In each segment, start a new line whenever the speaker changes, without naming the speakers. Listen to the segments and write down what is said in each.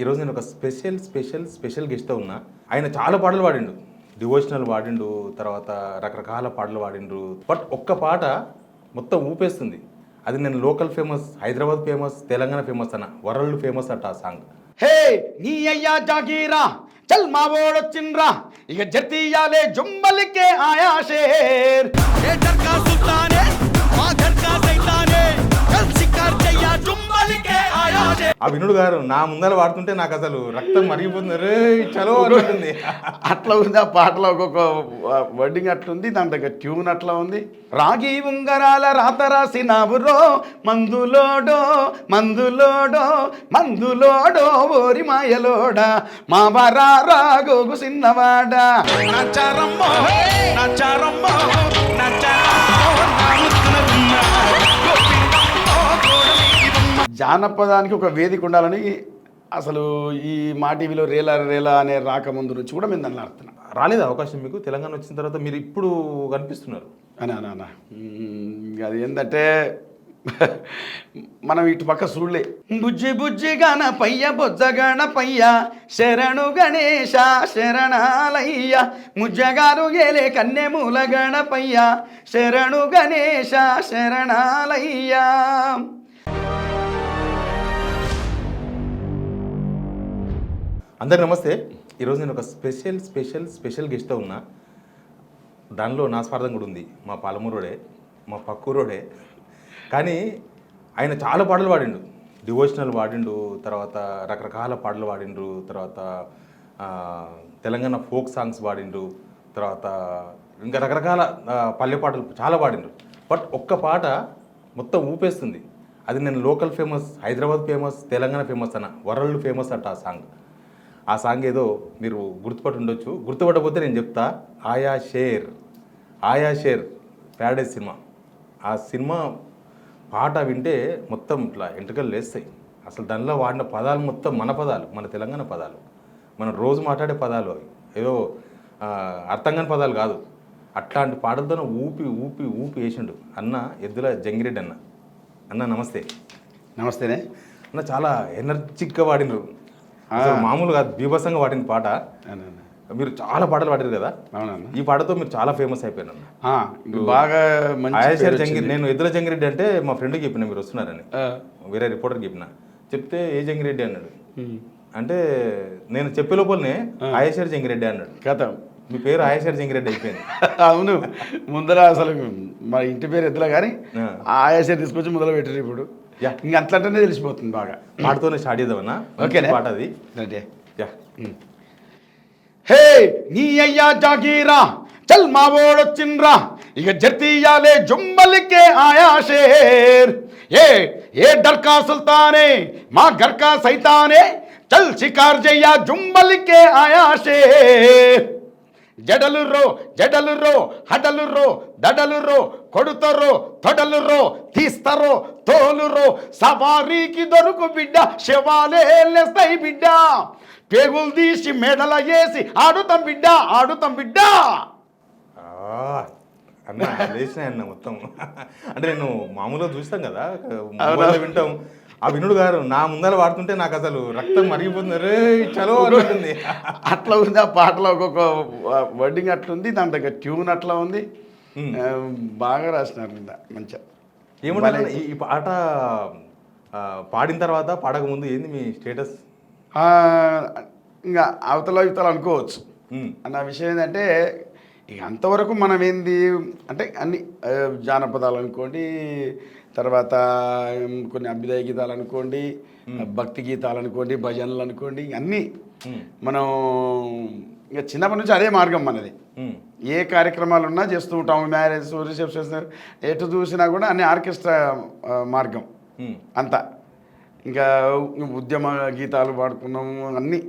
ఈరోజు నేను ఒక స్పెషల్ గెస్ట్తో ఉన్నా. ఆయన చాలా పాటలు పాడిండు, డివోషనల్ పాడిండు, తర్వాత రకరకాల పాటలు పాడిండ్రు. బట్ ఒక్క పాట మొత్తం ఊపేస్తుంది. అది నేను local famous, Hyderabad famous, Telangana famous అన్న, వరల్డ్ ఫేమస్ అట ఆ సాంగ్.
హే నీ అయ్యా జాగీరా చల్ మా ఓడొచ్చిండ్రా ఇక జతీయాలే జుమ్మలికే ఆయా షేర్ ఏ దర్కా సుల్తానే మా దర్కా సైతానే చల్ షికార్ చెయ్యా జుమ్మలికే ఆయా షేర్.
ఆ వినుడు గారు నా ముందర పాడుతుంటే నాకు అసలు రక్తం మరిగిపోతుంది. రే చలో అంటుంది.
అట్లా ఉంది ఆ పాటలో ఒక్కొక్క వర్డింగ్ అట్లుంది, దాని దగ్గర ట్యూన్ అట్లా ఉంది. రాగి ఉంగరాల రాత రాసినావురో మందులోడో మందులోడో మందులోడో ఓరి మాయలోడా మా వరారా గోగు సిన్నవాడా నచారమ్మో నచారమ్మో జానపదానికి ఒక వేదిక ఉండాలని అసలు ఈ మా టీవీలో రేలా రేలా అనే రాకముందు నుంచి కూడా మేము దాన్ని ఆడుతున్నాం.
రాలేదు అవకాశం మీకు? తెలంగాణ వచ్చిన తర్వాత మీరు ఇప్పుడు కనిపిస్తున్నారు
అనా అది ఏంటంటే మనం ఇటు పక్క చూడలే. బుజ్జి బుజ్జి గణ పయ్య బొజ్జగణ పయ్య శరణు గణేశ శరణాలయ్య ముజ్జగారు గేలే కన్నె మూల గణపయ్య శరణు గణేశ శరణాలయ్య.
అందరికి నమస్తే. ఈరోజు నేను ఒక స్పెషల్ గెస్ట్తో ఉన్నా. దానిలో నా స్వార్థం కూడా ఉంది. మా పాలమూరోడే, మా పక్కూరోడే. కానీ ఆయన చాలా పాటలు పాడిండు, డివోషనల్ పాడిండు, తర్వాత రకరకాల పాటలు పాడిండ్రు, తర్వాత తెలంగాణ ఫోక్ సాంగ్స్ పాడిండ్రు, తర్వాత ఇంకా రకరకాల పల్లె పాటలు చాలా పాడిండ్రు. బట్ ఒక్క పాట మొత్తం ఊపేస్తుంది. అది నేను local famous, Hyderabad famous, Telangana famous అన్న, వరల్డ్ ఫేమస్ అట ఆ సాంగ్. ఆ సాంగ్ ఏదో మీరు గుర్తుపట్టి ఉండొచ్చు. గుర్తుపట్టకపోతే నేను చెప్తా. ఆయా షేర్ ప్యారడైజ్ సినిమా. ఆ సినిమా పాట వింటే మొత్తం ఇట్లా ఎంట్రుకలు లేస్తాయి. అసలు దానిలో వాడిన పదాలు మొత్తం మన పదాలు, మన తెలంగాణ పదాలు, మనం రోజు మాట్లాడే పదాలు. అవి ఏదో అర్థం కాని పదాలు కాదు. అట్లాంటి పాటలతో ఊపి ఊపి ఊపి వేసిండు అన్న ఎద్దుల జంగిరెడ్డి అన్న. అన్న నమస్తే.
నమస్తేనే
అన్న. చాలా ఎనర్జిక్గా పాడినరు, మామూలుగా బీభత్సంగా పాడిన పాట. మీరు చాలా పాటలు పాడారు కదా. ఈ పాటతో మీరు చాలా ఫేమస్ అయిపోయినారు
బాగా.
ఆయాషేర్ జంగిరెడ్డి, నేను ఎద్దుల జంగిరెడ్డి అంటే మా ఫ్రెండ్కి చెప్పిన మీరు వస్తున్నారని, వేరే రిపోర్టర్కి చెప్పిన. చెప్తే ఏ జంగిరెడ్డి అన్నాడు. అంటే నేను చెప్పే లోపలనే ఆయాషేర్ జంగిరెడ్డి అన్నాడు.
కథ
మీ పేరు ఆయాషేర్ జంగిరెడ్డి అయిపోయింది.
అవును, ముందర అసలు మా ఇంటి పేరు ఎద్దుల కానీ ఆయాషేర్ తీసుకొచ్చి మొదలు పెట్టారు. ఇప్పుడు ఇంక అట్లంటేనే తెలిసిపోతుంది బాగా.
పాటతోనే స్టార్ట్ చేద్దామన్నా.
ఓకేనా
పాట అది.
హే నీ అయ్యా జాగీరా చల్ మా ఓడొచ్చిండ్రా ఇక జతీయాలే జుమ్మలికే ఆయా షేర్ ఏ దర్కా సుల్తానే మా గర్కా సైతానే చల్ షికార్ చెయ్యా జుమ్మలికే ఆయా షేర్. జడలు రో హడలు రో దడలు రో కొడుతరో తొడలు రో తీస్తరో తోలు రో సవారీకి దొరుకు బిడ్డ శవాలే లేస్తాయి బిడ్డ పేగులు తీసి మెడల వేసి ఆడుతాం బిడ్డ.
అన్న లేచినాయి అన్న మొత్తం. అంటే నేను మామూలుగా చూస్తాం కదా, వింటాం. ఆ వినుడు గారు నా ముందర పాడుతుంటే నాకు అసలు రక్తం మరిగిపోతుంది. రే చలో అంటుంది.
అట్లా ఉంది ఆ పాటలో ఒక్కొక్క వర్డింగ్ అట్లుంది, దాని దగ్గర ట్యూన్ అట్లా ఉంది. బాగా రాసినారు మంచిగా.
ఏమంటారు ఈ పాట పాడిన తర్వాత, పాడకముందు ఏంది మీ స్టేటస్?
ఇంకా అవతల అనుకోవచ్చు అన్న విషయం ఏంటంటే, ఇక అంతవరకు మనం ఏంది అంటే అన్ని జానపదాలు అనుకోండి, తర్వాత కొన్ని అభ్యుదయ గీతాలు అనుకోండి, భక్తి గీతాలు అనుకోండి, భజనలు అనుకోండి, అన్నీ మనం ఇక చిన్నప్పటి నుంచి అదే మార్గం మనది. ఏ కార్యక్రమాలు ఉన్నా చేస్తూ ఉంటాం. మ్యారేజ్, రిసెప్షన్స్, ఎటు చూసినా కూడా అన్ని ఆర్కెస్ట్రా మార్గం అంతా. ఇంకా ఉద్యమ గీతాలు పాడుకున్నాము అన్నీ.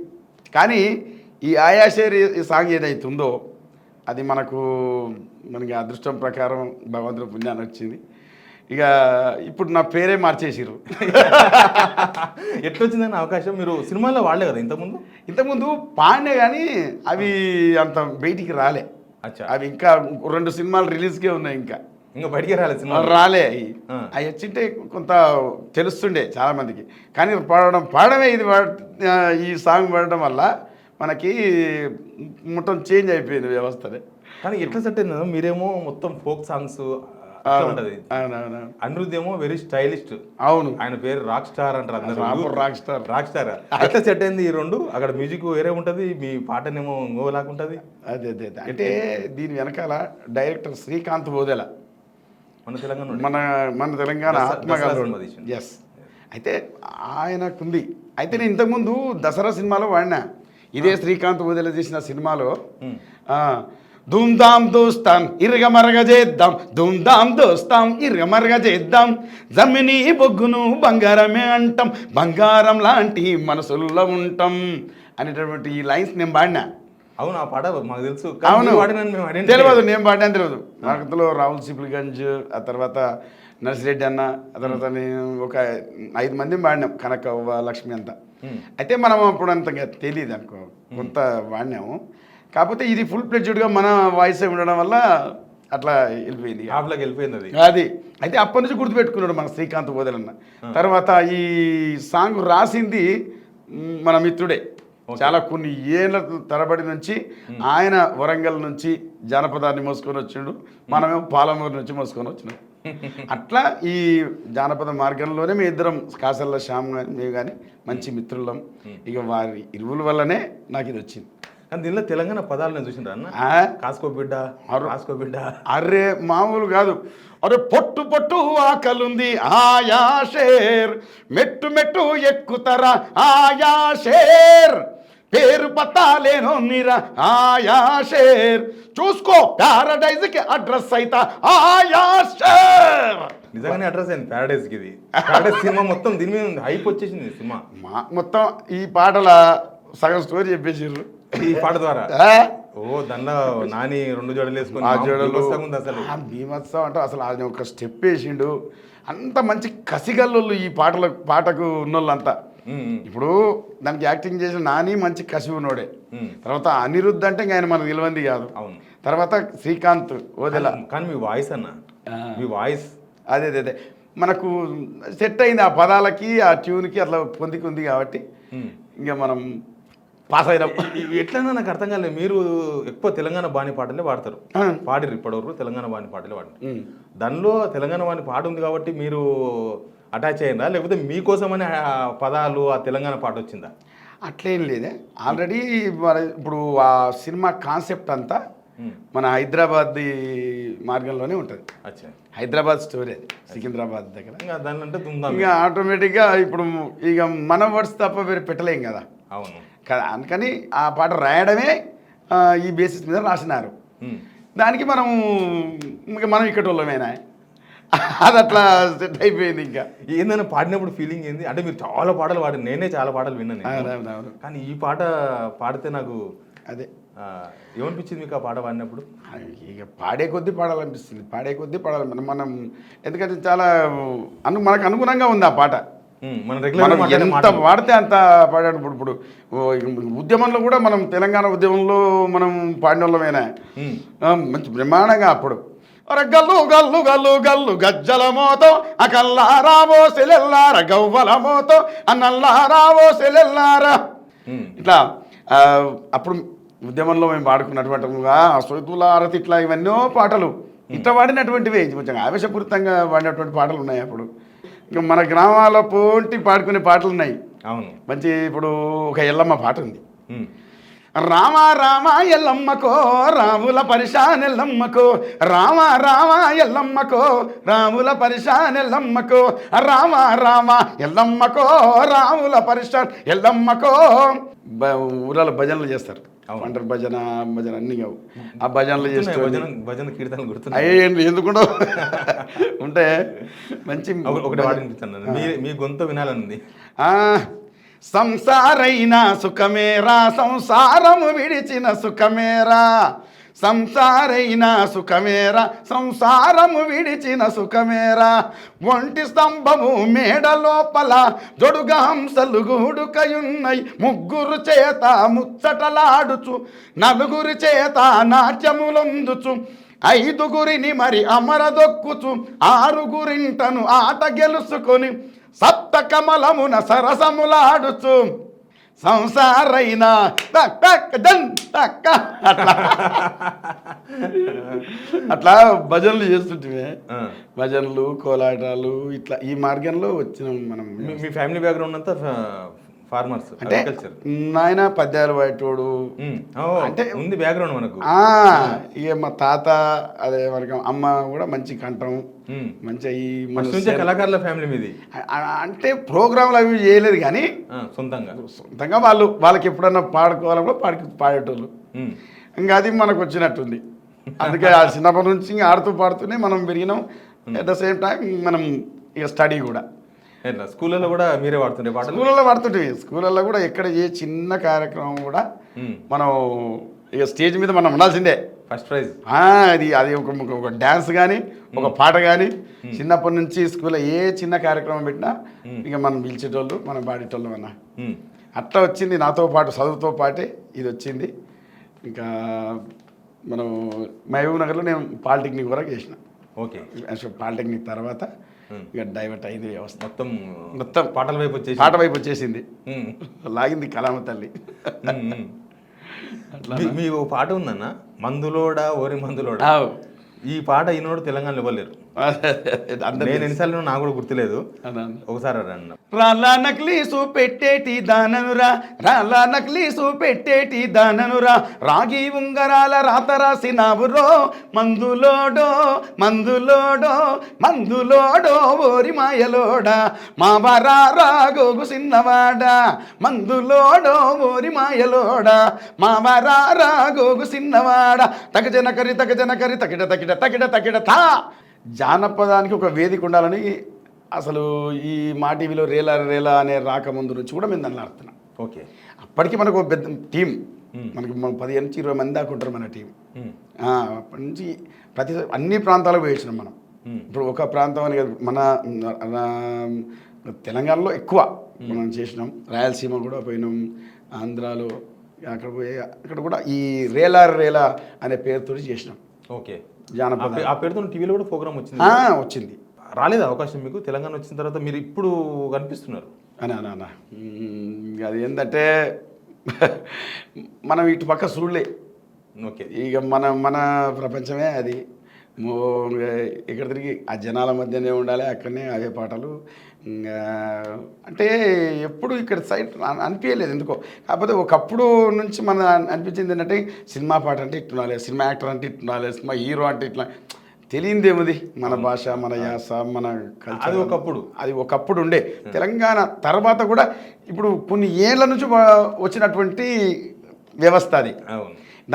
కానీ ఈ ఆయాషేర్ ఈ సాంగ్ ఏదైతుందో అది మనకి అదృష్టం ప్రకారం భగవంతుడి పుణ్యాన్ని వచ్చింది. ఇక ఇప్పుడు నా పేరే మార్చేసిర్రు.
ఎట్లొచ్చిందని అవకాశం? మీరు సినిమాలో వాడలే కదా ఇంతకుముందు
పాడినే, కానీ అవి అంత బయటికి రాలే. అవి ఇంకా 2 సినిమాలు రిలీజ్కే ఉన్నాయి. ఇంకా
ఇంకా బయటికి రాలేదు సినిమా
రాలే అవి
ఆ.
అవి వచ్చింటే కొంత తెలుస్తుండే చాలామందికి. కానీ పాడమే ఇది ఈ సాంగ్ పాడడం వల్ల మనకి మొత్తం చేంజ్ అయిపోయింది వ్యవస్థనే.
కానీ ఎట్లా సెట్ అయిందో మీరేమో మొత్తం ఫోక్ సాంగ్స్ ఉంటది,
అవునవును
అనిరుద్ధ్ ఏమో వెరీ స్టైలిస్ట్.
అవును,
ఆయన పేరు రాక్ స్టార్ అంటారు అందరూ.
Rock star.
రాక్ స్టార్ ఎట్లా సెట్ అయింది ఈ రెండు? అక్కడ మ్యూజిక్ వేరే ఉంటది, మీ పాటనేమో ఇంకోలాగా ఉంటది.
అదే అదే అదే. అంటే దీని వెనకాల డైరెక్టర్ శ్రీకాంత్ బోదెల,
మన తెలంగాణ
మన తెలంగాణ ఆత్మగారు. ఎస్. అయితే ఆయనకుంది. అయితే నేను ఇంతకుముందు దసరా సినిమాలో వాడినా, ఇదే శ్రీకాంత్ బోదెల చేసిన సినిమాలో ధూమ్ధామ్ దోస్తాం ఇరగమరగ చేద్దాం, ధూమ్ధామ్ దోస్తాం ఇరగమరగ చేద్దాం, జమిని బొగ్గును బంగారమే అంటాం, బంగారం లాంటి మనసుల్లో ఉంటాం అనేటటువంటి ఈ లైన్స్ నేను పాడినా.
అవును, ఆ పాట మాకు తెలుసు.
అవును,
తెలియదు,
నేను పాడాను తెలియదు. నాకులో రాహుల్ సిప్లిగంజ్, ఆ తర్వాత నర్సిరెడ్డి అన్న, ఆ తర్వాత నేను ఒక 5 మంది పాడినాం, కనకవ్వ లక్ష్మి అంతా. అయితే మనం అప్పుడు అంతగా తెలియదు అనుకో, కొంత వాడినాము. కాకపోతే ఇది ఫుల్ ప్లెడ్జ్డ్గా మన వాయిస్ ఉండడం వల్ల అట్లా వెళ్ళిపోయింది,
హాఫ్లోకి వెళ్ళిపోయింది అది.
అది అయితే అప్పటి నుంచి గుర్తుపెట్టుకున్నాడు మన శ్రీకాంత్ బోదెలన్న. తర్వాత ఈ సాంగ్ రాసింది మన మిత్రుడే. చాలా కొన్ని ఏళ్ళ తరబడి నుంచి ఆయన వరంగల్ నుంచి జానపదాన్ని మోసుకొని వచ్చిండు, మనమేమో పాలమూరు నుంచి మోసుకొని వచ్చినాం. అట్లా ఈ జానపద మార్గంలోనే మేము ఇద్దరం, కాసల్ల శ్యామ్ కానీ మేము కానీ మంచి మిత్రులం. ఇక వారి ఇరువుల వల్లనే నాకు ఇది వచ్చింది.
కానీ దీనిలో తెలంగాణ పదాలు నేను చూసిండ్రా అన్న? కాసుకో బిడ్డ, కాసుకో బిడ్డ,
అరే మామూలు కాదు. అరే పొట్టు పొట్టు ఆకలుంది ఆయా షేర్, మెట్టు మెట్టు ఎక్కుతరా ఆయా షేర్, పేరు పత్తాలేనో నీరా ఆయా షేర్, చూసుకో ప్యారడైజ్కి అడ్రస్ అయితా ఆయా షేర్.
నిజంగానే అడ్రస్ అయింది ప్యారడైజ్కి. ఇది ప్యారడైజ్ సినిమా మొత్తం దీని మీద హైప్ వచ్చేసింది సినిమా
మొత్తం. ఈ పాటల సగం స్టోరీ చెప్పేసారు
ఈ పాట ద్వారా. ఓ దానిలో నాని 2 జడలు వేసుకొని
ఆ జడలు
అసలు
భీమత్సం అంటే అసలు ఆయన ఒక స్టెప్ వేసిండు. అంత మంచి కసిగల్లు ఈ పాటకు ఉన్నోళ్ళంతా. ఇప్పుడు దానికి యాక్టింగ్ చేసిన నాని మంచి కసి ఉన్నోడే. తర్వాత అనిరుద్ధ్ అంటే ఇంకా ఆయన మనకు తెలియంది కాదు. తర్వాత శ్రీకాంత్ ఓదెల.
కానీ మీ వాయిస్ అన్న, మీ వాయిస్
అదే అదే మనకు సెట్ అయింది ఆ పదాలకి, ఆ ట్యూన్కి అట్లా పొందికుంది కాబట్టి ఇంకా మనం పాస్ అయినాం.
ఎట్లన్నా నాకు అర్థం కాలేదు. మీరు ఎక్కువ తెలంగాణ బాణి పాటలే పాడతారు, పాడిరు ఇప్పటివరకు తెలంగాణ బాణి పాటలే పాడతారు. దానిలో తెలంగాణ బాణి పాట ఉంది కాబట్టి మీరు అటాచ్ అయ్యిందా, లేకపోతే మీకోసమని ఆ పదాలు ఆ తెలంగాణ పాట వచ్చిందా?
అట్లేం లేదే. ఆల్రెడీ ఇప్పుడు ఆ సినిమా కాన్సెప్ట్ అంతా మన హైదరాబాద్ మార్గంలోనే ఉంటుంది. హైదరాబాద్ స్టోరీ అది, సికింద్రాబాద్ దగ్గర. ఇంకా ఆటోమేటిక్గా ఇప్పుడు ఇక మన వర్డ్స్ తప్ప వేరే పెట్టలేం కదా.
అవును
కదా, అందుకని ఆ పాట రాయడమే ఈ బేసిస్ మీద రాసినారు. దానికి మనం ఇక్కడ వాళ్ళమేనా, అది అట్లా సెట్ అయిపోయింది. ఇంకా
ఏందన్నా పాడినప్పుడు ఫీలింగ్ ఏంది అంటే, మీరు చాలా పాటలు పాడారు, నేనే చాలా పాటలు విన్నాను, కానీ ఈ పాట పాడితే నాకు
అదే
ఏమనిపించింది మీకు ఆ పాట పాడినప్పుడు?
ఇక పాడే కొద్దీ పాడాలనిపిస్తుంది, పాడే కొద్దీ పాడాలి మనం. ఎందుకంటే చాలా మనకు అనుగుణంగా ఉంది ఆ పాట. మనం ఎంత పాడితే అంత పాడాడు. ఇప్పుడు ఉద్యమంలో కూడా మనం తెలంగాణ ఉద్యమంలో మనం పాడిన వాళ్ళమేనా, మంచి బ్రహ్మాండంగా. అప్పుడు గల్లు గల్లు గల్లు గల్లు గజ్జల మోతో అకల్లారావో సెలెల్లార, గవ్వల మోతో అన్నల్లారావో సెలెల్లార, ఇట్లా అప్పుడు ఉద్యమంలో మేము పాడుకున్నటువంటి సొతుల ఆరతి, ఇట్లా ఇవన్నో పాటలు ఇట్లా పాడినటువంటివి, కొంచెం ఆవేశపూరితంగా పాడినటువంటి పాటలు ఉన్నాయి. అప్పుడు ఇంకా మన గ్రామాల పోటీ పాడుకునే పాటలు ఉన్నాయి.
అవును,
మంచి. ఇప్పుడు ఒక ఎల్లమ్మ పాట ఉంది, రామ రామ ఎల్లమ్మకో రాముల పరిశాన్ ఎల్లమ్మకో, రామ రామ ఎల్లమ్మకో రాముల పరిశాన్ ఎల్లమ్మకో, రామ రామ ఎల్లమ్మకో రాముల పరిశాన్ ఎల్లమ్మకో. ఊరాల భజనలు చేస్తారు, అంటారు భజన అన్ని ఆ భజనలు చేస్తారు.
భజన కీర్తనలు గుర్తు
అయ్యేండి ఎందుకుండో ఉంటే మంచి.
ఒకటి పాడించాను, మీ గొంతు వినాలనుంది.
సంసారైనా సుఖమేరా, సంసారము విడిచిన సుఖమేరా, సంసారైనా సుఖమేరా, సంసారము విడిచిన సుఖమేరా, ఒంటి స్తంభము మేడ లోపల జొడుగా హంసలు గూడుకయున్నై, ముగ్గురు చేత ముచ్చటలాడుచు నలుగురి చేత నాట్యములొందుచు, ఐదుగురిని మరి అమరదొక్కుచు ఆరుగురింటను ఆట గెలుచుకొని సప్త కమలమున సరసములాడుచు సంసారైనా అట్లా అట్లా భజనలు చేస్తుంటే భజనలు కోలాటాలు ఇట్లా ఈ మార్గంలో వచ్చినాం మనం.
మీ ఫ్యామిలీ బ్యాక్గ్రౌండ్ అంతా ఫార్మర్స్,
అంటే
అగ్రికల్చర్.
నాయన పద్యాలు వాటోడు
అంటే ఉంది బ్యాక్గ్రౌండ్ మనకు.
ఇక మా తాత అదే మనకి అమ్మ కూడా మంచి కంఠం మంచిగా ఈ
కళాకారుల ఫ్యామిలీ మీది.
అంటే ప్రోగ్రాంలు అవి చేయలేదు కానీ సొంతంగా వాళ్ళకి ఎప్పుడన్నా పాడుకోవాలన్నా పాడేటోళ్ళు. ఇంకా అది మనకు వచ్చినట్టుంది. అందుకే ఆ చిన్నప్పటి నుంచి ఇంకా ఆడుతూ పాడుతూనే మనం పెరిగినాం. అట్ ద సేమ్ టైం మనం ఇక స్టడీ కూడా
స్కూళ్ళలో కూడా మీరే వాడుతుండే పాటలు.
స్కూళ్ళలో వాడుతుంటే స్కూళ్ళల్లో కూడా ఎక్కడ ఏ చిన్న కార్యక్రమం కూడా మనం ఇక స్టేజ్ మీద మనం ఉండాల్సిందే.
ఫస్ట్ ప్రైజ్
అది ఒక డ్యాన్స్ కానీ ఒక పాట కానీ చిన్నప్పటి నుంచి స్కూల్లో ఏ చిన్న కార్యక్రమం పెట్టినా ఇక మనం పిలిచేటోళ్ళు మనం పాడేటోళ్ళు అన్న. అట్లా వచ్చింది నాతో పాటు చదువుతో పాటే ఇది వచ్చింది. ఇంకా మనం మహబూబ్ నగర్లో నేను పాలిటెక్నిక్ వరకు చేసిన.
ఓకే.
పాలిటెక్నిక్ తర్వాత ఇక డైవర్ట్ అయింది వ్యవస్థ.
మొత్తం పాట వైపు వచ్చేసింది.
లాగింది కళామ తల్లి.
మీ ఓ పాట ఉందన్న, మందులోడా ఓరి మందులోడా. ఈ పాట ఈనాడు తెలంగాణలో ఇవ్వలేరు. నేను ఎన్నిసార్లు నాకు కూడా గుర్తులేదు. ఒకసారి అన్న
రాలా నక్లీసు పెట్టేటి దాననురా, రాలా నక్లీసు పెట్టేటి దాననురా, రాగి ఉంగరాల రాత రాసినావురో, మందులోడో మందులోడో మందులోడో ఓరి మాయలోడా, మా వరారా గోగు సిన్నవాడా, మందులోడో ఓరి మాయలోడా, మా వరారా గోగు సిన్నవాడా, తగజనకరి తగజనకరి తకిట తకిట తకిట తకిట తా. జానపదానికి ఒక వేదిక ఉండాలని అసలు ఈ మా టీవీలో రేలా రేలా అనే రాకముందు నుంచి కూడా మేము దాన్ని ఆడుతున్నాం.
ఓకే.
అప్పటికి మనకు ఒక పెద్ద టీం, మనకి 15 నుంచి 20 మంది దాకా ఉంటారు మన టీం. అప్పటి నుంచి అన్ని ప్రాంతాలకు వేసినాం మనం. ఇప్పుడు ఒక ప్రాంతం అని కాదు, మన తెలంగాణలో ఎక్కువ మనం చేసినాం. రాయలసీమ కూడా పోయినాం, ఆంధ్రాలో అక్కడ కూడా ఈ రేలా రేలా అనే పేరుతో చేసినాం.
ఓకే.
జానపద
ఆ పేరుతో టీవీలో కూడా ప్రోగ్రామ్
వచ్చింది.
రాలేదు అవకాశం మీకు? తెలంగాణ వచ్చిన తర్వాత మీరు ఇప్పుడు కనిపిస్తున్నారు
అనా. అది ఏంటంటే మనం ఇటు పక్క చూడలే.
ఓకే.
ఇక మన ప్రపంచమే అది. ఇక్కడ తిరిగి ఆ జనాల మధ్యనే ఉండాలి, అక్కడనే అవే పాటలు. అంటే ఎప్పుడు ఇక్కడ సైడ్ అనిపించలేదు ఎందుకో. కాకపోతే ఒకప్పుడు నుంచి మన అనిపించింది ఏంటంటే సినిమా పాట అంటే ఇట్టుండాలి, సినిమా యాక్టర్ అంటే ఇట్టుండాలి, సినిమా హీరో అంటే ఇట్లా. తెలియదేముంది మన భాష, మన యాస, మన కల్చర్. అది ఒకప్పుడు ఉండే. తెలంగాణ తర్వాత కూడా ఇప్పుడు కొన్ని ఏళ్ళ నుంచి వచ్చినటువంటి వ్యవస్థ అది.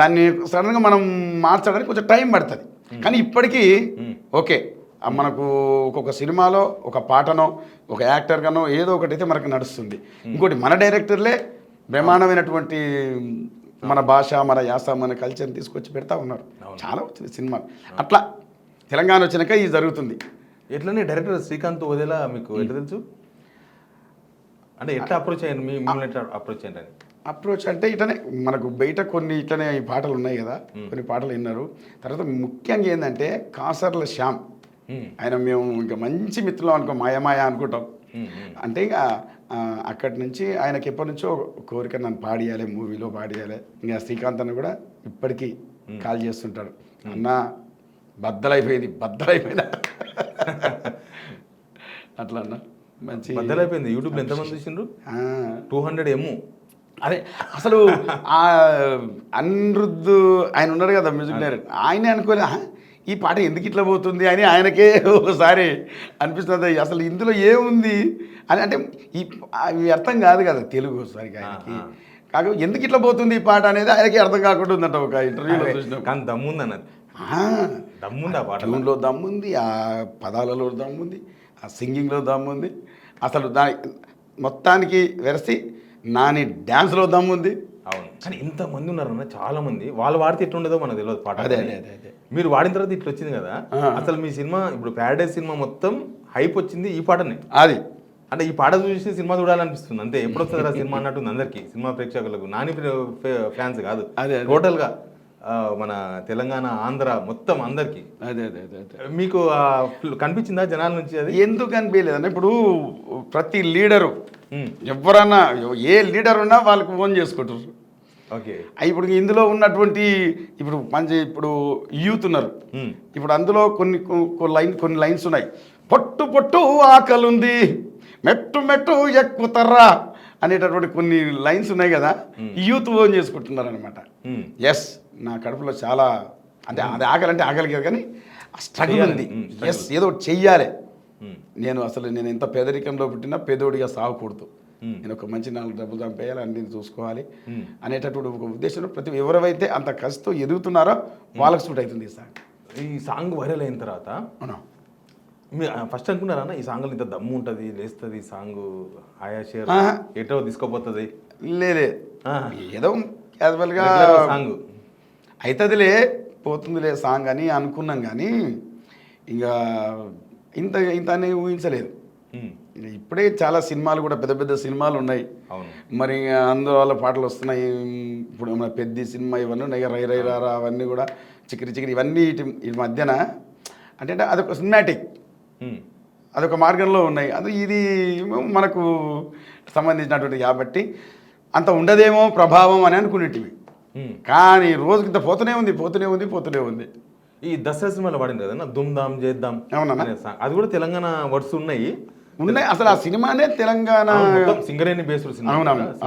దాన్ని సడన్గా మనం మార్చడానికి కొంచెం టైం పడుతుంది. కానీ ఇప్పటికీ ఓకే, మనకు ఒక్కొక్క సినిమాలో ఒక పాటనో ఒక యాక్టర్గానో ఏదో ఒకటి అయితే మనకు నడుస్తుంది. ఇంకోటి మన డైరెక్టర్లే బ్రహ్మాండమైనటువంటి మన భాష, మన యాస, మన కల్చర్ని తీసుకొచ్చి పెడతా ఉన్నారు. చాలా వచ్చింది సినిమాలు. అట్లా తెలంగాణ వచ్చినాక ఇది జరుగుతుంది.
ఎట్లనే డైరెక్టర్ శ్రీకాంత్ వదిలా మీకు ఎట్లా తెలుసు? అంటే ఎట్లా అప్రోచ్ అయ్యారు? మిమ్మల్ని ఎట్లా అప్రోచ్ అయ్యారు?
అప్రోచ్ అంటే ఇట్లనే మనకు బయట కొన్ని ఇట్లనే ఈ పాటలు ఉన్నాయి కదా, కొన్ని పాటలు విన్నారు. తర్వాత ముఖ్యంగా ఏంటంటే కాసర్ల శ్యామ్, ఆయన మేము ఇంకా మంచి మిత్రులు అనుకో, మాయమాయ అనుకుంటాం. అంటే ఇక అక్కడి నుంచి ఆయనకి ఎప్పటి నుంచో కోరిక నన్ను పాడియాలి, మూవీలో పాడియాలి. ఇంకా శ్రీకాంత్ అన్న కూడా ఇప్పటికీ కాల్ చేస్తుంటాడు, అన్న బద్దలైపోయిందా అట్లా అన్న. మంచి
బద్దలైపోయింది. యూట్యూబ్లో ఎంతమంది చూసిండ్రు? 200M.
అదే అసలు ఆ అనిరుద్ధ్ ఆయన ఉన్నాడు కదా మ్యూజిక్ డైరెక్టర్, ఆయనే అనుకోలే ఈ పాట ఎందుకు ఇట్లా పోతుంది అని ఆయనకే ఒకసారి అనిపిస్తుంది. అసలు ఇందులో ఏముంది అని. అంటే ఇవి అర్థం కాదు కదా తెలుగు ఒకసారి ఆయనకి. కాకపోతే ఎందుకు ఇట్లా పోతుంది ఈ పాట అనేది ఆయనకి అర్థం కాకుండా ఉందంట ఒక ఇంటర్వ్యూలో చూసినాం.
కానీ దమ్ముంది అన్నది, దమ్ముంది ఆ పాట.
ట్యూన్లో దమ్ముంది, ఆ పదాలలో దమ్ముంది, ఆ సింగింగ్లో దమ్ముంది. అసలు దాని మొత్తానికి వెరసి నాని డ్యాన్స్లో దమ్ముంది.
అవును. కానీ ఇంతమంది ఉన్నారన్న, చాలా మంది. వాళ్ళు వాడితే ఎట్లుండేదో మనకు తెలియదు పాట.
అదే
మీరు వాడిన తర్వాత ఇట్లా వచ్చింది కదా. అసలు మీ సినిమా ఇప్పుడు ప్యారడైజ్ సినిమా మొత్తం హైప్ వచ్చింది ఈ పాటనే.
అది
అంటే ఈ పాట చూసి సినిమా చూడాలనిపిస్తుంది అంతే. ఎప్పుడు వస్తుంది సినిమా అన్నట్టుంది అందరికి, సినిమా ప్రేక్షకులకు, నాని ఫ్యాన్స్ కాదు, టోటల్గా మన తెలంగాణ ఆంధ్ర మొత్తం అందరికి
అదే అదే అదే అదే
మీకు కనిపించిందా జనాల నుంచి అది?
ఎందుకు అనిపించలేదన్న, ఇప్పుడు ప్రతి లీడరు
ఉమ్,
ఎవరన్నా ఏ లీడర్ ఉన్నా వాళ్ళకి ఫోన్ చేసుకుంటారు.
ఓకే.
ఇప్పుడు ఇందులో ఉన్నటువంటి ఇప్పుడు యూత్ ఉన్నారు.
ఉమ్,
ఇప్పుడు అందులో కొన్ని లైన్స్ ఉన్నాయి. పొట్టు పొట్టు ఆకలుంది, మెట్టు మెట్టు ఎక్కుతారా అనేటటువంటి కొన్ని లైన్స్ ఉన్నాయి కదా, యూత్ ఓన్ చేసుకుంటున్నారు అనమాట.
ఉమ్,
ఎస్, నా కడుపులో చాలా, అంటే అది ఆకలంటే ఆకలి కాదు కానీ స్ట్రగుల్ ఉంది.
struggle.
ఎస్, ఏదో ఒకటి చెయ్యాలి.
ఉమ్,
నేను ఎంత పేదరికంలో పుట్టినా పేదోడిగా సాగకూడదు.
ఉమ్,
నేను ఒక మంచి 4 డబ్బులు చంపేయాలి, అన్ని చూసుకోవాలి
ఉమ్.
అనేటటువంటి ఒక ఉద్దేశంలో ఎవరైతే అంత కసితో ఎదుగుతున్నారో వాళ్ళకి సూట్ అవుతుంది ఈ సాంగ్.
ఈ సాంగ్ వైరల్ అయిన తర్వాత
అవునా?
మీరు ఫస్ట్ అనుకున్నారా ఈ సాంగ్లో ఇంత దమ్ము ఉంటుంది, లేస్తుంది ఈ సాంగ్, ఆయా షేర్
ఆహా.
ఎటో తీసుకోపోతుంది?
లేదే, ఏదో క్యాజువల్గా
సాంగ్
అవుతుందిలే, పోతుందిలే సాంగ్ అని అనుకున్నాం కానీ ఇంకా ఇంత అని ఊహించలేదు. ఇప్పుడే చాలా సినిమాలు కూడా పెద్ద పెద్ద సినిమాలు ఉన్నాయి.
అవును.
మరి అందువల్ల పాటలు వస్తున్నాయి. ఇప్పుడు మన పెద్ద సినిమా ఇవన్నీ ఉన్నాయి, రై రై రారా అవన్నీ కూడా, చికిరి చికిరి ఇవన్నీ ఈ మధ్యన అంటే అదొక సినిమాటిక్, అదొక మార్గంలో ఉన్నాయి. ఇది మనకు సంబంధించినటువంటి కాబట్టి అంత ఉండదేమో ప్రభావం అని అనుకునేటివి. కానీ రోజుకింత పోతూనే ఉంది.
ఈ దసరా సినిమాలో పాడింది కదా దుమ్దాం చేద్దాం,
అవునన్నా,
అది కూడా తెలంగాణ వర్డ్స్ ఉన్నాయి.
అసలు ఆ సినిమానే తెలంగాణ
సింగరేణి బేస్డ్ సినిమా.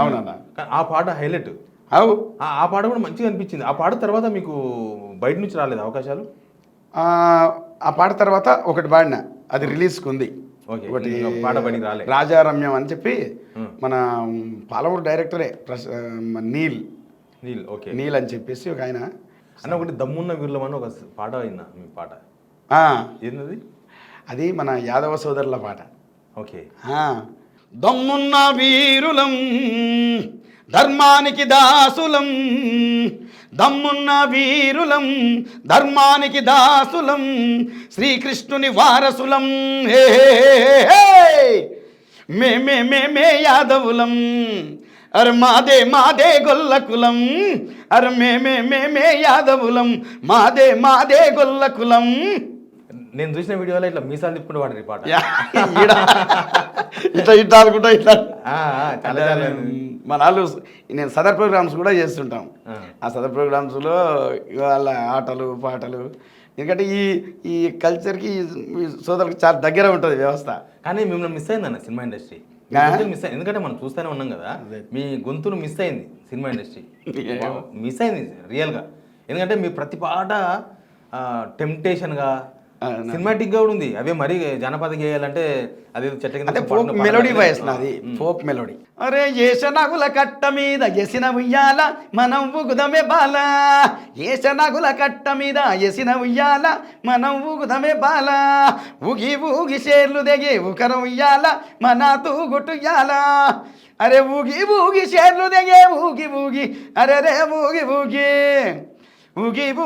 అవునన్నా,
ఆ పాట హైలైట్. ఆ పాట కూడా మంచిగా అనిపించింది. ఆ పాట తర్వాత మీకు బయట నుంచి రాలేదు అవకాశాలు?
ఆ పాట తర్వాత ఒకటి పాడిన, అది రిలీజ్కి ఉంది. ఒకటి
పాట బయటికి రాలేదు,
రాజారమ్యం అని చెప్పి, మన పాలమూరు డైరెక్టరే నీల్ అని చెప్పేసి ఒక ఆయన
అన్న. ఒకటి దమ్మున్న వీరులం అని ఒక పాట అయినా మీ పాట ఏంటది?
అది మన యాదవ సోదరుల పాట.
ఓకే.
దమ్మున్న వీరులం ధర్మానికి దాసులం, దమ్మున్న వీరులం ధర్మానికి దాసులం, శ్రీకృష్ణుని వారసులం, మే యాదవులం, అరే మాదే గొల్లకులం, అరే మే యాదవులం, మాదే గొల్లకులం.
నేను చూసిన వీడియోలో ఇట్లా మీసాలు తిప్పుకుంటూ వాడారు ఈ పాట.
ఇట్లా అనుకుంటా మన వాళ్ళు, నేను సదర్ ప్రోగ్రామ్స్ కూడా చేస్తుంటాం. ఆ సదర్ ప్రోగ్రామ్స్లో వాళ్ళ ఆటలు పాటలు, ఎందుకంటే ఈ కల్చర్కి సోదరులకు చాలా దగ్గర ఉంటుంది వ్యవస్థ.
కానీ మిమ్మల్ని మిస్ అయిందన్న సినిమా ఇండస్ట్రీ, మిస్ అయింది. ఎందుకంటే మనం చూస్తూనే ఉన్నాం కదా, మీ గొంతును మిస్ అయింది సినిమా ఇండస్ట్రీ, మిస్ అయింది రియల్గా. ఎందుకంటే మీ ప్రతి పాట టెంప్టేషన్గా సినిమాటిక్ గా కూడా ఉంది. అవే మరి జానపద గేయాలంటే అదే చెట్ట కింద
ఫోక్ మెలోడీ వాయిస్ నాది, ఫోక్ మెలోడీ. అరే ఏషనగుల కట్ట మీద ఎసిన ఉయ్యాల మనం ఊగుదమే బాల, ఏషనగుల కట్ట మీద ఎసిన ఉయ్యాల మనం ఊగుదమే బాల, ఊగి షేర్లు దిగే ఊకర ఉయ్యాల మన తూగుట్టుయ్యాల, అరే ఊగి షేర్లు దిగే ఊగి అరే రే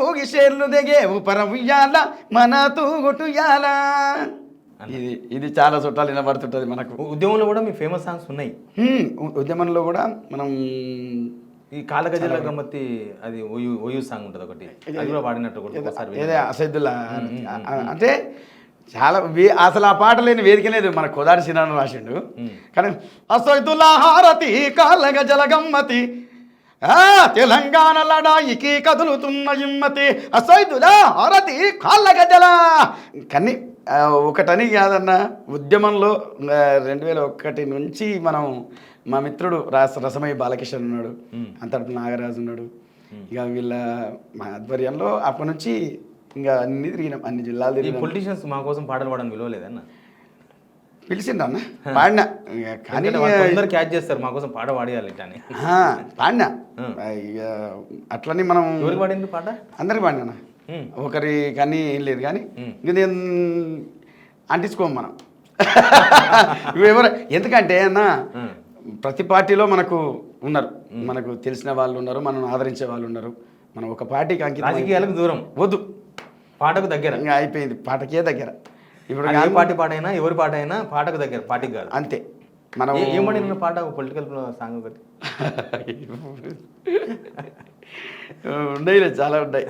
ఊగి షేర్లు దిగే ఊపర ఉయ్యాల మన తూగుట్టుయ్యాల. ఇది చాలా చుట్టాలు వినబడుతుంటుంది మనకు.
ఉద్యమంలో కూడా మీ ఫేమస్ సాంగ్స్ ఉన్నాయి.
ఉద్యమంలో కూడా మనం
ఈ కాలగజల గమ్మత్తి, అది ఓయూ సాంగ్ ఉంటుంది ఒకటి, అది కూడా పాడినట్టు
ఏదే అసైదుల్లా. అంటే చాలా అసలు ఆ పాట లేని వేదిక లేదు. మన కోదాడి సినిమా రాసిండు. కానీ అసైదుల్లా హారతి కాలగజల గమ్మతి, తెలంగాణ లడాయికి కదులుతున్న ఇమ్మతి, అసైదులా హారతి కాళ్ళ గజల. కానీ ఒకటని కాదన్న, ఉద్యమంలో 2001 నుంచి మనం, మా మిత్రుడు రసమయ్య బాలకిషన్ ఉన్నాడు, అంతటి నాగరాజు ఉన్నాడు, ఇక వీళ్ళ మా ఆధ్వర్యంలో అప్పటి నుంచి ఇంకా అన్ని తిరిగినాం, అన్ని జిల్లాలు తిరిగినాం.
పొలిటీషియన్స్ మా కోసం పాటలు పాడని విలువలేదన్న?
పిలిచిండ్రు అన్న, పాడినా. కానీ
అందరు క్యాచ్ చేస్తారు మా కోసం పాట పాడేయాలి అని
పాడినా. అట్లని మనం
ఎవరికి పాడింది పాట?
అందరికి పాడినా, ఒకరి కానీ ఏం లేదు. కానీ ఇంక నేను అంటించుకోము మనం ఎవరు, ఎందుకంటే అన్న ప్రతి పార్టీలో మనకు ఉన్నారు, మనకు తెలిసిన వాళ్ళు ఉన్నారు, మనం ఆదరించే వాళ్ళు ఉన్నారు. మనం ఒక పార్టీకి అంకితం,
రాజకీయాలకు దూరం వద్దు, పాటకు దగ్గర.
ఇంకా అయిపోయింది, పాటకే దగ్గర. ఇప్పుడు
ఏ పార్టీ పాట అయినా, ఎవరి పాట అయినా పాటకు దగ్గర, పార్టీకి కాదు.
అంతే. మనం
ఏం పాడిన పాట? పొలిటికల్ సాంగ్ ఒకటి
ఉన్నాయి చాలా ఉన్నాయి.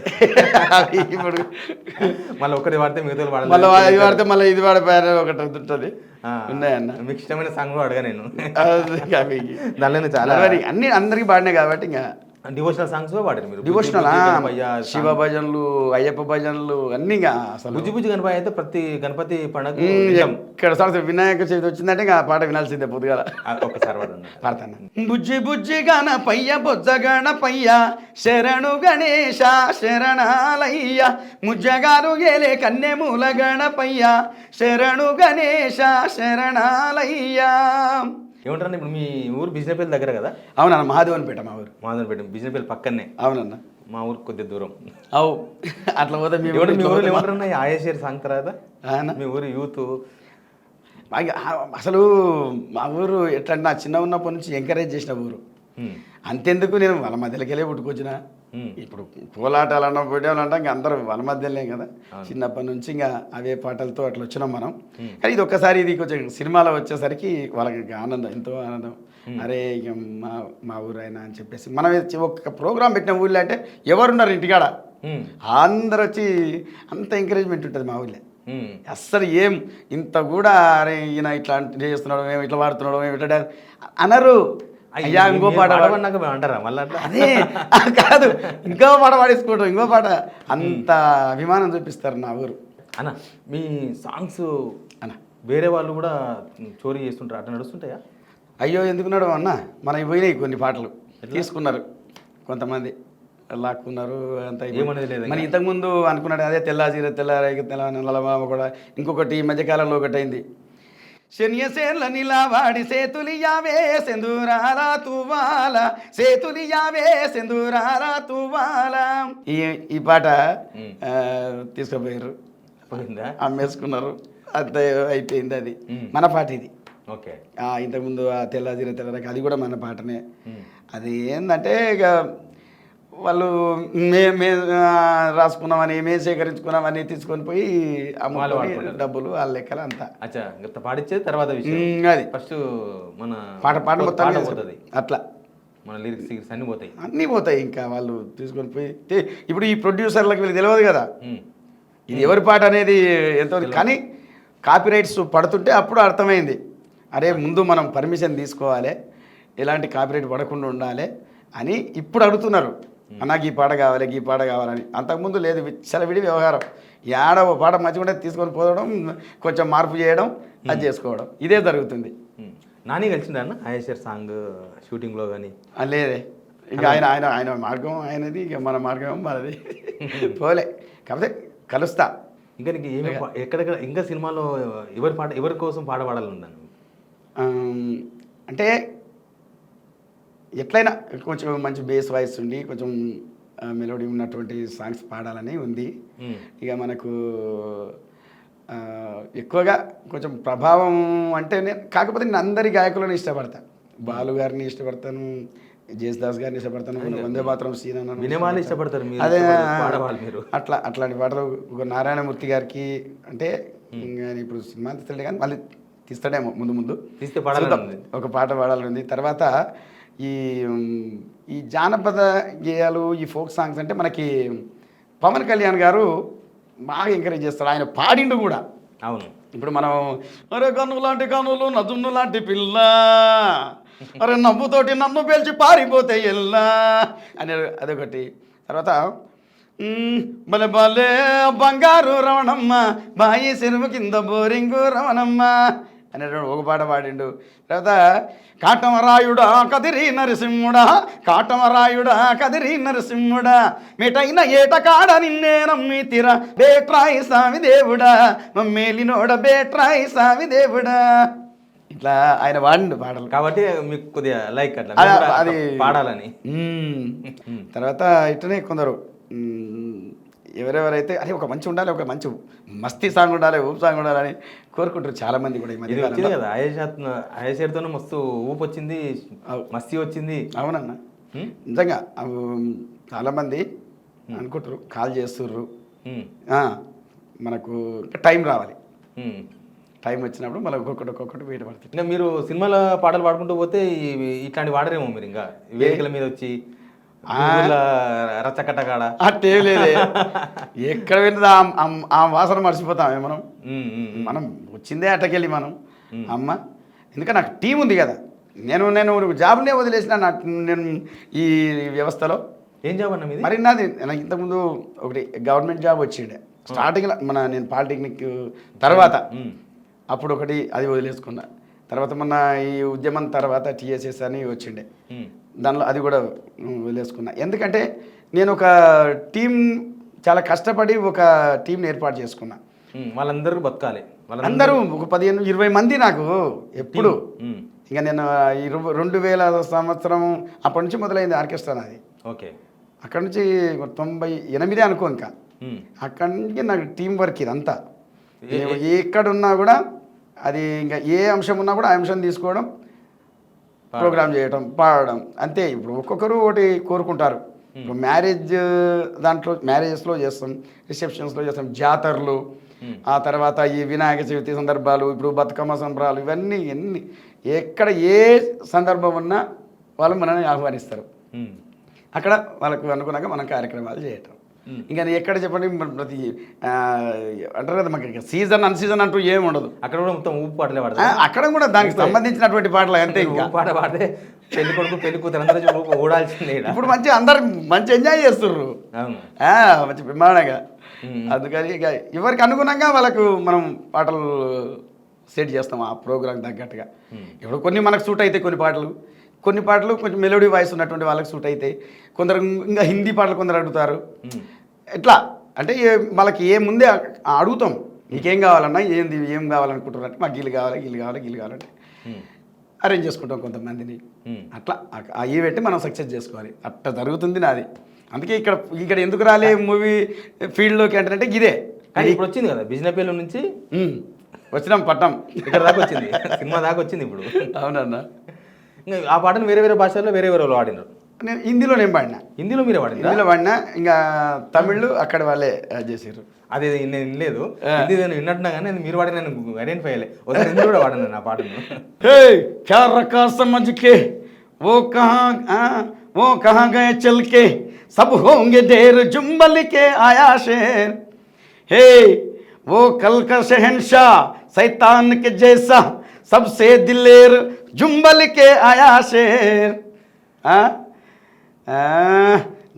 అవి ఇప్పుడు
మళ్ళీ ఒకటి వాడితే మిగతా
మళ్ళీ ఇది వాడితే మళ్ళీ ఇది వాడిపోయారు ఒకటి ఉంటుంది. ఉన్నాయన్న
మీకు ఇష్టమైన సాంగ్ కూడా అడగా నేను
అవి
దానిలో చాలా
అన్ని అందరికి పాడినాయి కాబట్టి ఇంకా
డివోషనల్ సాంగ్స్ పాడారు మీరు.
డివోషనల్ శివ భజనలు, అయ్యప్ప భజనలు అన్నీ ఇంకా అసలు
బుజ్జి బుజ్జి గణపతి అయితే ప్రతి గణపతి పండుగ
ఇక్కడ సార్ వినాయక చవితి వచ్చిందంటే ఇంకా ఆ పాట వినాల్సిందే పొద్దుగాల.
ఒకసారి
పాడతాను. బుజ్జి బుజ్జి గణపయ్య బొజ్జ గణపయ్య శరణు గణేశ శరణాలయ్య ముజ్జగారు గేలే కన్నెమూల గణపయ్య శరణు గణేశ శరణాలయ్య.
ఏమంటారు ఇప్పుడు మీ ఊరు బిజినపల్లి దగ్గర కదా?
అవునన్న, మహాదేవన్పేట మా ఊరు.
మహాదేవన్పేట బిజినపల్లి పక్కనే.
అవునన్న,
మా ఊరికి కొద్దిగా దూరం.
అవు అట్లా పోతే మీ
ఊరు ఏమంటారు ఆయేషేర్ సాంగ్ తర్వాత మీ ఊరు యూత్
అసలు మా ఊరు ఎట్లా నా చిన్న ఉన్నప్పటి నుంచి ఎంకరేజ్ చేసిన ఊరు. అంతెందుకు నేను వాళ్ళ మధ్యలోకి వెళ్ళి పుట్టుకొచ్చిన. ఇప్పుడు కోలాటాలన్నా పోయేవాళ్ళంటే ఇంకా అందరూ వాళ్ళ మధ్యలోనే కదా. చిన్నప్పటి నుంచి ఇంకా అవే పాటలతో అట్లా వచ్చినాం మనం. కానీ ఇది ఒక్కసారి ఇది కొంచెం సినిమాలో వచ్చేసరికి వాళ్ళకి ఆనందం, ఎంతో ఆనందం. అరే ఇక మా ఊరు అయినా అని చెప్పేసి మనం ఒక ప్రోగ్రామ్ పెట్టిన ఊళ్ళో అంటే ఎవరున్నారు ఇంటికాడ అందరు వచ్చి అంత ఎంకరేజ్మెంట్ ఉంటుంది మా ఊళ్ళో. అస్సలు ఏం ఇంత కూడా అరే ఈయన ఇట్లా చేస్తున్నాడు, మేము ఇట్లా వాడుతున్నాడు, మేము ఇట్లా అనరు. అయ్యా ఇంకో పాట
అంటారా మళ్ళీ?
అదే కాదు, ఇంకో పాట పాడేసుకోవడం, ఇంకో పాట, అంత అభిమానం చూపిస్తారు నా ఊరు.
అన్న మీ సాంగ్స్ అన్న వేరే వాళ్ళు కూడా చోరీ చేస్తుంటారు, అట్లా నడుస్తుంటాయా?
అయ్యో ఎందుకున్నాడు అన్న, మనకి పోయినాయి కొన్ని పాటలు తీసుకున్నారు కొంతమంది, లాక్కున్నారు అంత.
ఏమనేది లేదు.
మరి ఇంతకుముందు అనుకున్నాడు అదే తెల్ల కూడా. ఇంకొకటి ఈ మధ్యకాలంలో ఒకటి అయింది, శనియసేర్ల నిలవాడి సేతులియావే సెందూరాల తువాల సేతులియావే సెందూరాల తువాల. ఈ పాట తీసుకుపోయారు, అమ్మేసుకున్నారు, అంతే అయిపోయింది. అది మన పాట ఇది.
ఓకే.
ఇంతకుముందు ఆ తెల్లరాక అది కూడా మన పాటనే. అది ఏంటంటే ఇక వాళ్ళు మే రాసుకున్నామని, మేము సేకరించుకున్నామని తీసుకొని పోయి అమ్ముకొని డబ్బులు వాళ్ళ లెక్కలు అంతా.
అచ్చా పాడిచ్చేది తర్వాత
అది
ఫస్ట్ మన
పాట మొత్తం పోతుంది. అట్లా
మన లిరిక్స్ అన్నీ
పోతాయి. ఇంకా వాళ్ళు తీసుకొని పోయి ఇప్పుడు ఈ ప్రొడ్యూసర్లకు వీళ్ళు తెలియదు కదా ఇది ఎవరి పాట అనేది ఎంతో. కానీ కాపీరైట్స్ పడుతుంటే అప్పుడు అర్థమైంది, అరే ముందు మనం పర్మిషన్ తీసుకోవాలి, ఎలాంటి కాపీరైట్ పడకుండా ఉండాలి అని ఇప్పుడు అడుగుతున్నారు. నాకు ఈ పాట కావాలి, ఈ పాట కావాలని. అంతకుముందు లేదు, విచ్చలవిడి వ్యవహారం. ఏడవ పాట మంచిగా తీసుకొని పోవడం, కొంచెం మార్పు చేయడం, అది చేసుకోవడం, ఇదే జరుగుతుంది.
నాని కలిసిందా అన్న ఆయేషర్ సాంగ్ షూటింగ్లో కానీ?
లేదే, ఇంకా ఆయన మార్గం ఆయనది, ఇక మన మార్గం మనది. పోలే, కాకపోతే కలుస్తా.
ఇంకా నీకు ఏమి ఎక్కడెక్కడ ఇంకా సినిమాలో ఎవరి కోసం పాట పాడాలన్నాను
అంటే ఎట్లయినా కొంచెం మంచి బేస్ వాయిస్ ఉండి కొంచెం మెలోడీ ఉన్నటువంటి సాంగ్స్ పాడాలని ఉంది. ఇక మనకు ఎక్కువగా కొంచెం ప్రభావం అంటే కాకపోతే నేను అందరి గాయకులను ఇష్టపడతాను. బాలు గారిని ఇష్టపడతాను, జేసుదాస్ గారిని ఇష్టపడతాను, వందే మాత్రం సీనా
ఇష్టపడతారు.
అదే అట్లాంటి పాటలు నారాయణమూర్తి గారికి అంటే ఇప్పుడు సినిమా తీస్తాడే కానీ మళ్ళీ తీస్తాడేమో ముందు
తీస్తే
ఒక పాట పాడాలని. తర్వాత ఈ జానపద గేయాలు, ఈ ఫోక్ సాంగ్స్ అంటే మనకి పవన్ కళ్యాణ్ గారు బాగా ఎంకరేజ్ చేస్తాడు, ఆయన పాడిండు కూడా.
అవును,
ఇప్పుడు మనం అరే కన్ను లాంటి కన్నులు నదున్ను లాంటి పిల్ల, అరే నవ్వుతోటి నన్ను పేల్చి పారిపోతే ఎల్లా అని అదొకటి. తర్వాత భలే భలే బంగారు రమణమ్మ బాయి చెరువు కింద బోరింగు రమణమ్మ అనేటువంటి ఒక పాట పాడిండు. తర్వాత కాటమరాయుడా కదిరి నరసింహుడా, కాటమరాయుడా కదిరి నరసింహుడా, మెటైన ఏట కాడ నిన్నే నమ్మి తిర బేట్రాయి స్వామి దేవుడా, మమ్మేలినోడ బేట్రాయి స్వామి దేవుడా. ఇట్లా ఆయన వాడిండు పాటలు
కాబట్టి మీకు కొద్దిగా లైక్ అట్లా అది పాడాలని.
తర్వాత ఇట్లనే కొందరు ఎవరెవరైతే అరే ఒక మంచి ఉండాలి, ఒక మంచి మస్తీ సాంగ్ ఉండాలి, ఊపు సాంగ్ ఉండాలని కోరుకుంటారు చాలామంది కూడా.
వచ్చింది కదా ఆయేషర్తో మస్తు ఊపు వచ్చింది, మస్తీ వచ్చింది.
అవునన్న, నిజంగా చాలామంది అనుకుంటారు, కాల్ చేస్తుర్రు, మనకు టైం రావాలి, టైం వచ్చినప్పుడు మళ్ళీ ఒక్కొక్కటి వెయిట్ పడుతుంది.
ఇంకా మీరు సినిమాలో పాటలు పాడుకుంటూ పోతే ఇట్లాంటి వాడరేమో మీరు, ఇంకా వేదికల మీద వచ్చి రచ్చకట్టగాడ
అట్టే లేదే ఎక్కడ విన్నదా ఆ వాసన మర్చిపోతామే మనం మనం వచ్చిందే అట్టకెళ్ళి మనం అమ్మ ఎందుకంటే నాకు టీం ఉంది కదా నేను జాబ్నే వదిలేసిన నాకు నేను ఈ వ్యవస్థలో
ఏం జాబ్ అన్న మీది?
మరి నాది నాకు ఇంతకుముందు ఒకటి గవర్నమెంట్ జాబ్ వచ్చిండే స్టార్టింగ్లో నేను పాలిటెక్నిక్ తర్వాత అప్పుడు ఒకటి అది వదిలేసుకున్నా. తర్వాత మొన్న ఈ ఉద్యమం తర్వాత టీఎస్ఎస్ అని వచ్చిండే దానిలో అది కూడా వదిలేసుకున్నా. ఎందుకంటే నేను ఒక టీం చాలా కష్టపడి ఒక టీంని ఏర్పాటు చేసుకున్నా.
వాళ్ళందరూ బతకాలి,
అందరూ ఒక 15-20 మంది నాకు ఎప్పుడు ఇంకా నేను 2000 సంవత్సరం అప్పటి నుంచి మొదలైంది ఆర్కెస్ట్రా నాది.
ఓకే,
అక్కడ నుంచి 98 అనుకో. ఇంకా అక్కడి నుంచి నాకు టీం వర్క్ ఇదంతా. ఎక్కడున్నా కూడా అది ఇంకా ఏ అంశం ఉన్నా కూడా ఆ అంశం తీసుకోవడం, ప్రోగ్రామ్ చేయడం, పాడడం అంతే. ఇప్పుడు ఒక్కొక్కరు ఒకటి కోరుకుంటారు. ఇప్పుడు మ్యారేజ్ దాంట్లో మ్యారేజెస్లో చేస్తాం, రిసెప్షన్స్లో చేస్తాం, జాతరలు, ఆ తర్వాత ఈ వినాయక చవితి సందర్భాలు, ఇప్పుడు బతుకమ్మ సంబరాలు, ఇవన్నీ ఎక్కడ ఏ సందర్భం ఉన్నా వాళ్ళు మనల్ని ఆహ్వానిస్తారు. అక్కడ వాళ్ళకు అనుకున్నాక మనం కార్యక్రమాలు చేయటం. ఇంకా ఎక్కడ చెప్పండి ప్రతి అంటారు కదా మాకు సీజన్ అన్సీజన్ అంటూ ఏమి ఉండదు.
అక్కడ కూడా మొత్తం ఊపు పాటలే పాడతారు.
అక్కడ కూడా దానికి సంబంధించినటువంటి పాటలు అంతే. ఇంకా
పాట పాడితే పెళ్లి కొడుకు పెళ్లి కూతురు అందరూ ఓడాల్సిందే.
ఇప్పుడు అందరు మంచి ఎంజాయ్ చేస్తుర్రు, మంచి బ్రహ్మాండంగా. అందుకని ఇక ఎవరికి అనుగుణంగా వాళ్ళకు మనం పాటలు సెట్ చేస్తాం ఆ ప్రోగ్రామ్ తగ్గట్టుగా. ఇప్పుడు కొన్ని మనకు సూట్ అయితే కొన్ని పాటలు కొంచెం మెలోడీ వాయిస్ ఉన్నటువంటి వాళ్ళకి సూట్ అవుతాయి. కొందరు ఇంకా హిందీ పాటలు కొందరు అడుగుతారు. ఎట్లా అంటే వాళ్ళకి ఏ ముందే అడుగుతాం, నీకేం కావాలన్నా ఏం కావాలనుకుంటున్నారంటే మాకు గిల్లు కావాలంటే అరేంజ్ చేసుకుంటాం కొంతమందిని. అట్లా ఆ ఈవెంట్ మనం సక్సెస్ చేసుకోవాలి. అట్లా జరుగుతుంది నాది. అందుకే ఇక్కడ ఎందుకు రాలే మూవీ ఫీల్డ్లోకి అంటే ఇదే.
కానీ ఇప్పుడు వచ్చింది కదా బిజినపల్లి నుంచి
వచ్చినాం పట్నం
ఇక్కడ దాకా వచ్చింది, సినిమా దాకా వచ్చింది ఇప్పుడు.
అవునన్నా.
ఇంకా ఆ పాటను వేరే భాషల్లో వేరే వాళ్ళు వాడినారు.
నేను హిందీలో పాడినా.
హిందీలో మీరే వాడినా?
హిందీలో పాడినా. ఇంకా తమిళ్ అక్కడ వాళ్ళే చేసారు.
అదే నేను వినలేదు, హిందీ నేను విన్నట్టున్నా కానీ మీరు వాడి నేను ఐడెంటిఫై అయ్యలే. ఒకసారి హిందీ కూడా వాడినా నా పాటను.
క్యా రఖా సమझ के वो कहाँ गए चल के सब होंगे ढेर जुम्बल के आया शेर हे वो कल का शहंशाह शैतान के जैसा सबसे दिलेर जुम्बल के आया शेर.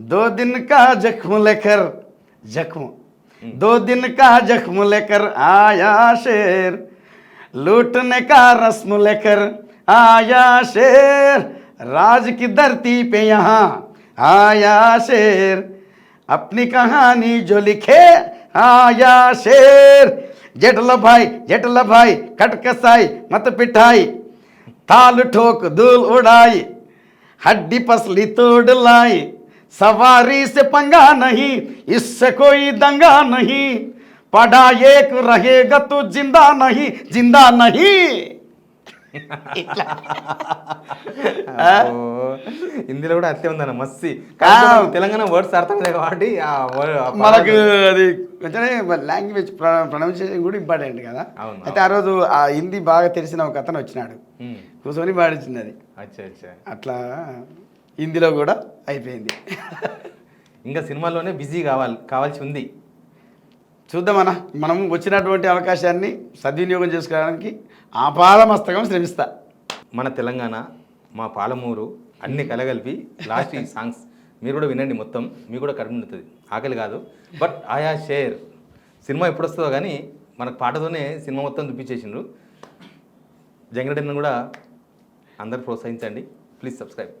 2 दिन का जख्म लेकर 2 दिन का जख्म लेकर आया शेर लूटने का रस्म लेकर आया शेर राज की धरती पे यहाँ आया शेर अपनी कहानी जो लिखे आया शेर. जेठला भाई कटकसाई मत पिटाई ताल ठोक धूल उड़ाई हड्डी पसली तोड़ लाई सवारी से पंगा नहीं इससे कोई दंगा नहीं पड़ा एक रहेगा तू जिंदा नहीं.
హిందీలో కూడా అట్లే ఉందన్న మస్సి. తెలంగాణ వర్డ్స్ అర్థం లేదు కాబట్టి
మనకు అది కొంచెం లాంగ్వేజ్ ప్రొనౌన్సియేషన్ కూడా ఇంపార్టెంట్ కదా. అయితే ఆ రోజు ఆ హిందీ బాగా తెలిసిన ఒక అతను వచ్చినాడు, కూర్చొని పాడించింది అది. అట్లా హిందీలో కూడా అయిపోయింది.
ఇంకా సినిమాలోనే బిజీ కావాల్సి ఉంది.
చూద్దామన్నా, మనం వచ్చినటువంటి అవకాశాన్ని సద్వినియోగం చేసుకోవడానికి ఆపాదమస్తకం శ్రమిస్తా.
మన తెలంగాణ, మా పాలమూరు అన్ని కలగలిపి లాస్ట్ ఈ సాంగ్స్ మీరు కూడా వినండి. మొత్తం మీకు కూడా కడుపు నిండుతుంది, ఆకలి కాదు. బట్ ఆయా షేర్ సినిమా ఎప్పుడు వస్తుందో కానీ మనకు పాటతోనే సినిమా మొత్తం చూపించేసిండ్రు. జంగిరెడ్డిని కూడా అందరు ప్రోత్సహించండి. Please subscribe.